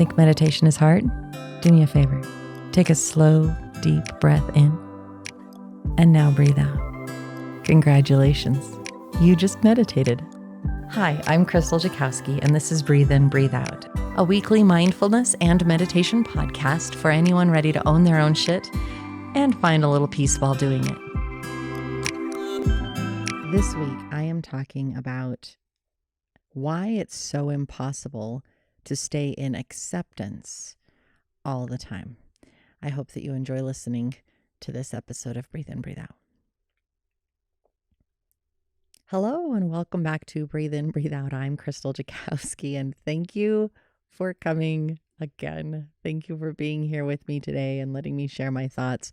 Think meditation is hard? Do me a favor. Take a slow, deep breath in, and now breathe out. Congratulations. You just meditated. Hi, I'm Krystal Jakosky, and this is Breathe In, Breathe Out, a weekly mindfulness and meditation podcast for anyone ready to own their own shit and find a little peace while doing it. This week, I am talking about why it's so impossible to stay in acceptance all the time. I hope that you enjoy listening to this episode of Breathe In, Breathe Out. Hello and welcome back to Breathe In, Breathe Out. I'm Krystal Jakosky, and thank you for coming again. Thank you for being here with me today and letting me share my thoughts.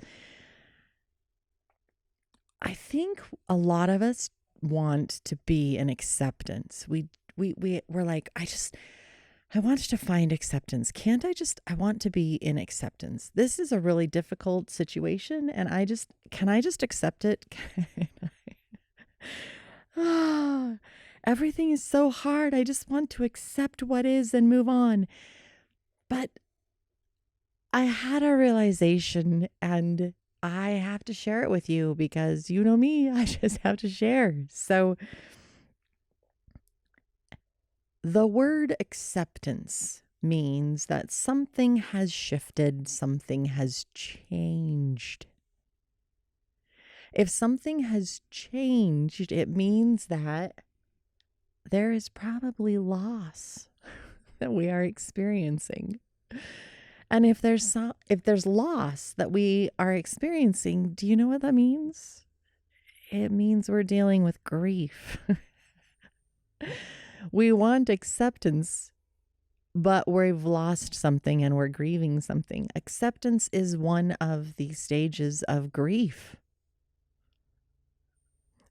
I think a lot of us want to be in acceptance. We're like, I want to find acceptance. I want to be in acceptance. This is a really difficult situation, and can I just accept it? Everything is so hard. I just want to accept what is and move on. But I had a realization, and I have to share it with you because you know me, I just have to share. So the word acceptance means that something has shifted, something has changed. If something has changed, it means that there is probably loss that we are experiencing. And if there's loss that we are experiencing, do you know what that means? It means we're dealing with grief. We want acceptance, but we've lost something and we're grieving something. Acceptance is one of the stages of grief.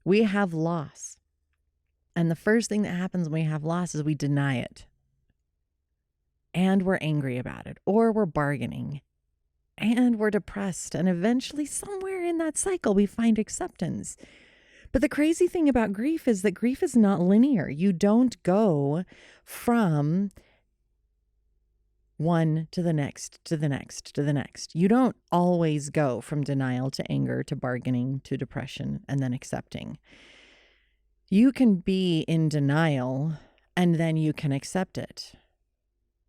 We have loss. And the first thing that happens when we have loss is we deny it. And we're angry about it, or we're bargaining, and we're depressed. And eventually, somewhere in that cycle, we find acceptance. But the crazy thing about grief is that grief is not linear. You don't go from one to the next, to the next, to the next. You don't always go from denial to anger to bargaining to depression and then accepting. You can be in denial and then you can accept it.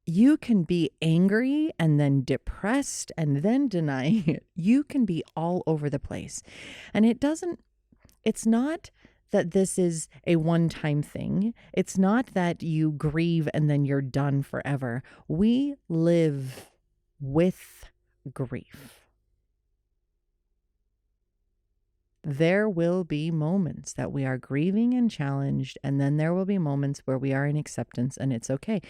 You can be angry and then depressed and then denying it. You can be all over the place. And it's not that this is a one-time thing. It's not that you grieve and then you're done forever. We live with grief. There will be moments that we are grieving and challenged, and then there will be moments where we are in acceptance and it's okay.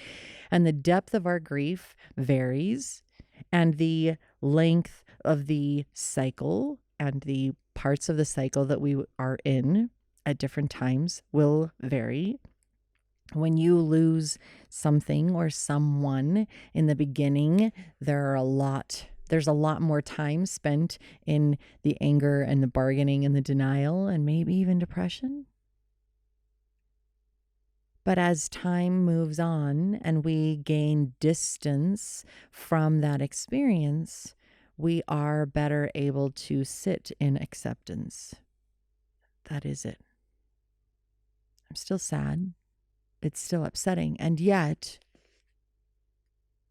And the depth of our grief varies, and the length of the cycle and the parts of the cycle that we are in at different times will vary. When you lose something or someone in the beginning, there's a lot more time spent in the anger and the bargaining and the denial and maybe even depression. But as time moves on and we gain distance from that experience, we are better able to sit in acceptance. That is it. I'm still sad. It's still upsetting. And yet,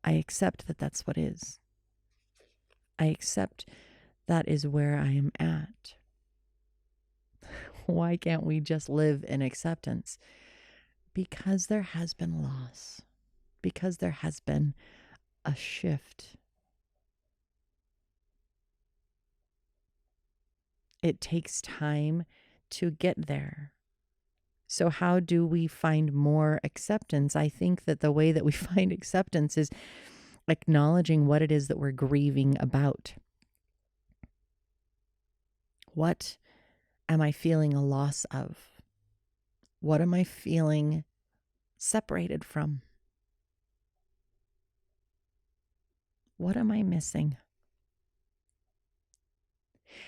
I accept that that's what is. I accept that is where I am at. Why can't we just live in acceptance? Because there has been loss. Because there has been a shift. It takes time to get there. So how do we find more acceptance? I think that the way that we find acceptance is acknowledging what it is that we're grieving about. What am I feeling a loss of? What am I feeling separated from? What am I missing?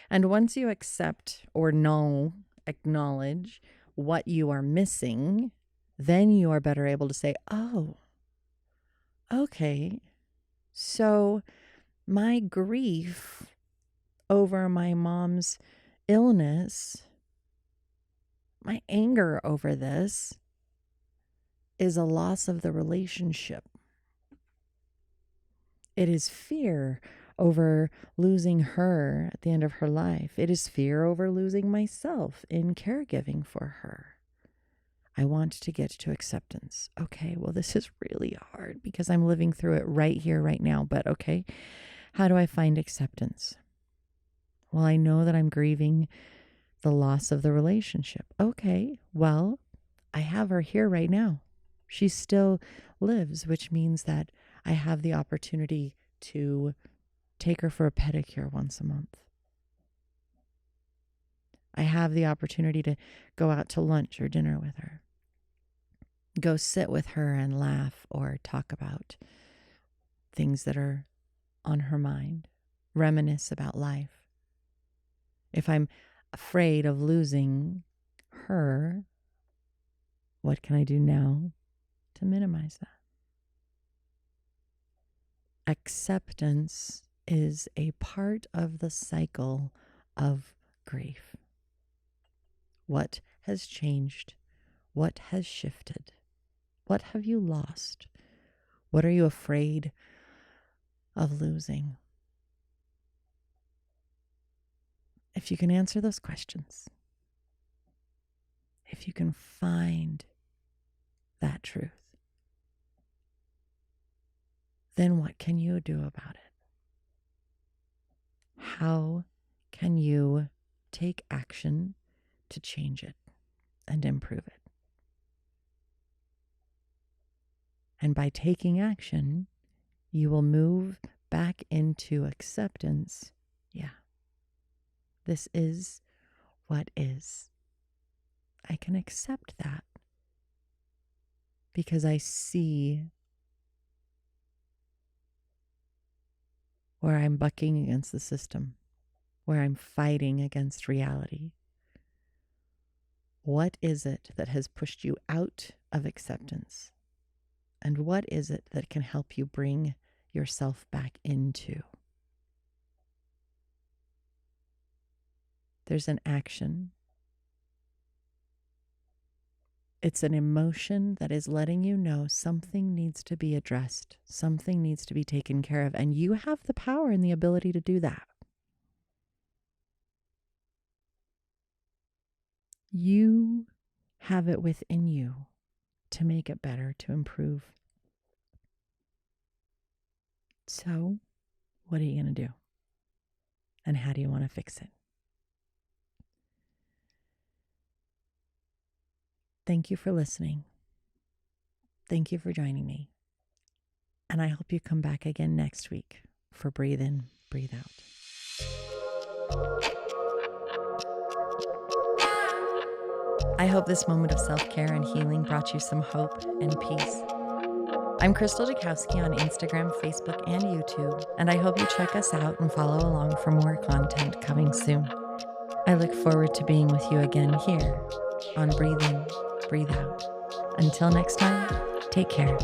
And once you accept or acknowledge what you are missing, then you are better able to say, oh, okay, So my grief over my mom's illness, my anger over this, is a loss of the relationship. It is fear over losing her at the end of her life. It is fear over losing myself in caregiving for her. I want to get to acceptance. Okay, well, this is really hard because I'm living through it right here, right now. But okay, how do I find acceptance? Well, I know that I'm grieving the loss of the relationship. Okay, well, I have her here right now. She still lives, which means that I have the opportunity to take her for a pedicure once a month. I have the opportunity to go out to lunch or dinner with her, go sit with her and laugh or talk about things that are on her mind, reminisce about life. If I'm afraid of losing her, what can I do now to minimize that? Acceptance is a part of the cycle of grief. What has changed? What has shifted? What have you lost? What are you afraid of losing? If you can answer those questions, if you can find that truth, then what can you do about it? How can you take action to change it and improve it? And by taking action, you will move back into acceptance. Yeah, this is what is. I can accept that because I see where I'm bucking against the system, where I'm fighting against reality. What is it that has pushed you out of acceptance? And what is it that can help you bring yourself back into? There's an action. It's an emotion that is letting you know something needs to be addressed, something needs to be taken care of, and you have the power and the ability to do that. You have it within you to make it better, to improve. So, what are you going to do? And how do you want to fix it? Thank you for listening. Thank you for joining me. And I hope you come back again next week for Breathe In, Breathe Out. I hope this moment of self-care and healing brought you some hope and peace. I'm Krystal Jakosky on Instagram, Facebook, and YouTube, and I hope you check us out and follow along for more content coming soon. I look forward to being with you again here on Breathe In, Breathe Out. Until next time, take care.